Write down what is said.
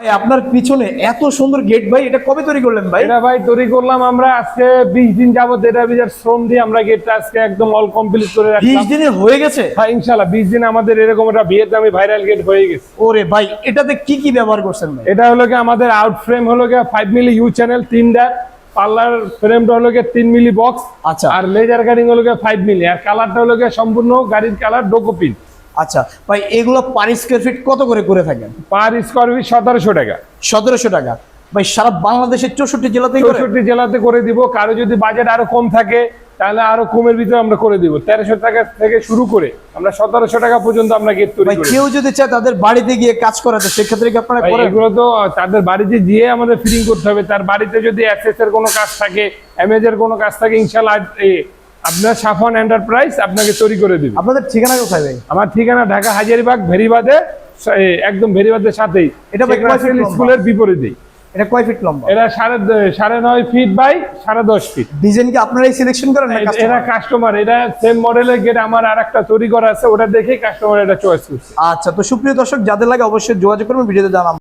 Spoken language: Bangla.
আপনার পিছনে এত সুন্দর গেট ভাই, এটা কবে তৈরি করলেন ভাই? এটা ভাই তৈরি করলাম আমরা আজকে 20 দিন যাবত। এটা বিজার শ্রম দিয়ে আমরা গেটটা আজকে একদম অল কমপ্লিট করে 20 রাখলাম। দিনে হয়ে গেছে? হ্যাঁ ইনশাআল্লাহ 20 দিন আমাদের এরকম একটা ভিয়েতনামি ভাইরাল গেট হয়ে গেছে। ওরে ভাই, এটাতে কি কি ব্যবহার করছেন ভাই? এটা হলো কি আমাদের আউট ফ্রেম হলো কি 5 মিলি ইউ চ্যানেল 3টা, পার্লার ফ্রেমটা হলো কি 3 মিলি বক্স, আচ্ছা। আর লেজার কাটিং হলো কি 5 মিলি, আর কালারটা হলো কি সম্পূর্ণ গাড়ির কালার ডোকোপিন। আচ্ছা ভাই, এগুলো পার স্কয়ার ফিট কত করে থাকেন? পার স্কয়ার ফিট 1700 টাকা। 1700 টাকা। ভাই সারা বাংলাদেশের 64 জেলাতেই করে? 64 জেলাতে করে দিব। কারো যদি বাজেট আরো কম থাকে তাহলে আরো কমের ভিতরে আমরা করে দিব। 1300 টাকা থেকে শুরু করে আমরা 1700 টাকা পর্যন্ত আমরা গেট তৈরি ভাই করি। কেউ যদি চায় তাদের বাড়িতে গিয়ে কাজ করাতে, সেক্ষেত্রে কি আপনারা ভাই, করেন? এগুলো তো তাদের বাড়িতে গিয়ে আমাদের ফিটিং করতে হবে। তার বাড়িতে যদি অ্যাক্সেস এর কোনো কাজ থাকে, এমএজের কোনো কাজ থাকে, ইনশাআল্লাহ আপনার সাফন এন্টারপ্রাইজ আপনাকে তৈরি করে দিবে। আপনাদের ঠিকানা কোথায় ভাই? আমার ঠিকানা ঢাকা হাজারীবাগ ভেরিবাদে, একদম ভেরিবাদের সাথেই, এটা ভাই কয় ফিট লম্বা? স্কুলের বিপরীতেই। এটা কয় ফিট লম্বা? এটা 9.5 ফিট বাই 10.5 ফিট। ডিজাইন কি আপনারাই সিলেকশন করেন না এরা কাস্টমার? কাস্টমার, এটা সেম মডেলের গেট আমার আরেকটা তৈরি করা আছে, ওটা দেখেই কাস্টমার এটা চয়েস করছে। আচ্ছা, তো সুপ্রিয় দর্শক, যাদের লাগে অবশ্যই যোগাযোগ করবেন, ভিডিওতে জানাম।